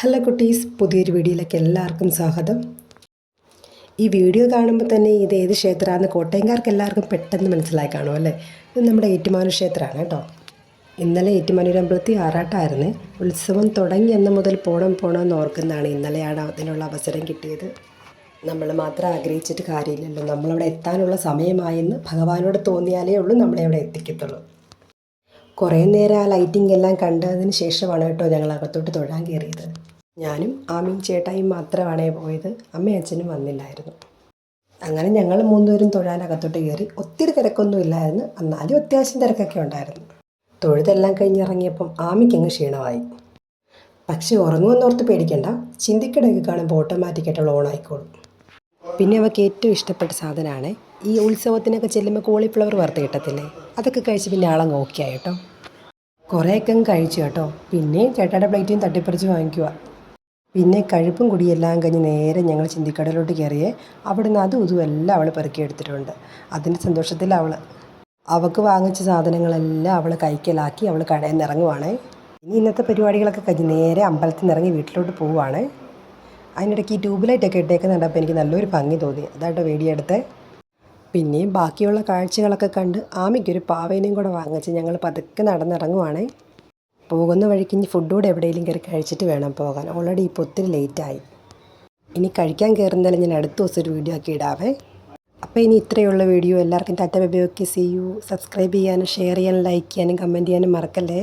Hello കുട്ടീസ്, പുതിയൊരു വീഡിയോയിലേക്ക് എല്ലാവർക്കും സ്വാഗതം. ഈ വീഡിയോ കാണുമ്പോൾ തന്നെ ഇത് ഏത് ക്ഷേത്രമാണെന്ന് കോട്ടയംകാർക്ക് എല്ലാവർക്കും പെട്ടെന്ന് മനസ്സിലായി കാണും അല്ലേ. ഇത് നമ്മുടെ ഏറ്റുമാനൂർ ക്ഷേത്രമാണ് കേട്ടോ. ഇന്നലെ ഏറ്റുമാനൂർ അമ്പലത്തിൽ ആറാട്ടായിരുന്നു. ഉത്സവം തുടങ്ങി അന്ന് മുതൽ പോണമെന്ന് ഓർക്കുന്നതാണ്. ഇന്നലെയാണ് അതിനുള്ള അവസരം കിട്ടിയത്. നമ്മൾ മാത്രം ആഗ്രഹിച്ചിട്ട് കാര്യമില്ലല്ലോ. നമ്മളവിടെ എത്താനുള്ള സമയമായെന്ന് ഭഗവാനോട് തോന്നിയാലേ ഉള്ളൂ നമ്മളെ അവിടെ എത്തിക്കത്തുള്ളൂ. കുറേ നേരം ആ ലൈറ്റിംഗ് എല്ലാം കണ്ടതിന് ശേഷമാണ് കേട്ടോ ഞങ്ങൾ അകത്തോട്ട് തൊഴാൻ കയറിയത്. ഞാനും ആമിയും ചേട്ടായും മാത്രമാണ് പോയത്. അമ്മയും അച്ഛനും വന്നില്ലായിരുന്നു. അങ്ങനെ ഞങ്ങൾ മൂന്നുപേരും തൊഴാൻ അകത്തോട്ട് കയറി. ഒത്തിരി തിരക്കൊന്നും ഇല്ലായിരുന്നു, എന്നാലും അത്യാവശ്യം തിരക്കൊക്കെ ഉണ്ടായിരുന്നു. തൊഴുതെല്ലാം കഴിഞ്ഞിറങ്ങിയപ്പം ആമിക്കങ്ങ് ക്ഷീണമായി. പക്ഷേ ഉറങ്ങുമെന്നോർത്ത് പേടിക്കണ്ട, ചിന്തിക്കടയൊക്കെ കാണുമ്പോൾ ഓട്ടോമാറ്റിക്കായിട്ടുള്ള ഓണായിക്കോളും. പിന്നെ അവൾക്ക് ഏറ്റവും ഇഷ്ടപ്പെട്ട സാധനമാണ് ഈ ഉത്സവത്തിനൊക്കെ ചെല്ലുമ്പോൾ കോളിഫ്ലവർ വറുത്ത് കിട്ടത്തില്ലേ, അതൊക്കെ കഴിച്ച് പിന്നെ ആളങ്ങ് ഓക്കെ ആയിട്ടോ. കുറേയൊക്കെ അങ്ങ് കഴിച്ചു കേട്ടോ. പിന്നെ ചേട്ടായുടെ പ്ലേറ്റും തട്ടിപ്പറിച്ച് വാങ്ങിക്കുക. പിന്നെ കഴിപ്പും കുടിയെല്ലാം കഴിഞ്ഞ് നേരെ ഞങ്ങൾ ചിന്തിക്കടയിലോട്ട് കയറിയേ. അവിടെ നിന്ന് അതും ഇതും എല്ലാം അവൾ പെറുക്കിയെടുത്തിട്ടുണ്ട്. അതിൻ്റെ സന്തോഷത്തിൽ അവൾക്ക് വാങ്ങിച്ച സാധനങ്ങളെല്ലാം അവൾ കൈക്കലാക്കി അവൾ കടയിൽ നിന്ന് ഇറങ്ങുവാണേ. ഇനി ഇന്നത്തെ പരിപാടികളൊക്കെ കഴിഞ്ഞ് നേരെ അമ്പലത്തിൽ നിന്ന് ഇറങ്ങി വീട്ടിലോട്ട് പോവുകയാണ്. അതിനിടയ്ക്ക് ഈ ട്യൂബ് ലൈറ്റൊക്കെ ഇട്ടേക്ക് കണ്ടപ്പോൾ എനിക്ക് നല്ലൊരു ഭംഗി തോന്നി. അതായിട്ട് വീഡിയോ എടുത്തേ. പിന്നെയും ബാക്കിയുള്ള കാഴ്ചകളൊക്കെ കണ്ട് ആമിക്കൊരു പാവേനയും കൂടെ വാങ്ങിച്ച് ഞങ്ങൾ പതുക്കെ നടന്നിറങ്ങുവാണേ. പോകുന്ന വഴിക്ക് ഇനി ഫുഡ് കൂടെ എവിടെയെങ്കിലും കയറി കഴിച്ചിട്ട് വേണം പോകാൻ. ഓൾറെഡി ഇപ്പോൾ ഒത്തിരി ലേറ്റായി. ഇനി കഴിക്കാൻ കയറുന്നതിൽ ഞാൻ അടുത്ത ദിവസം ഒരു വീഡിയോ ആക്കി ഇടാവേ. അപ്പോൾ ഇനി ഇത്രയുള്ള വീഡിയോ. എല്ലാവർക്കും tata bye bye. Okay, see you. Subscribe ചെയ്യാനും ഷെയർ ചെയ്യാനും ലൈക്ക് ചെയ്യാനും കമൻറ്റ് ചെയ്യാനും മറക്കല്ലേ.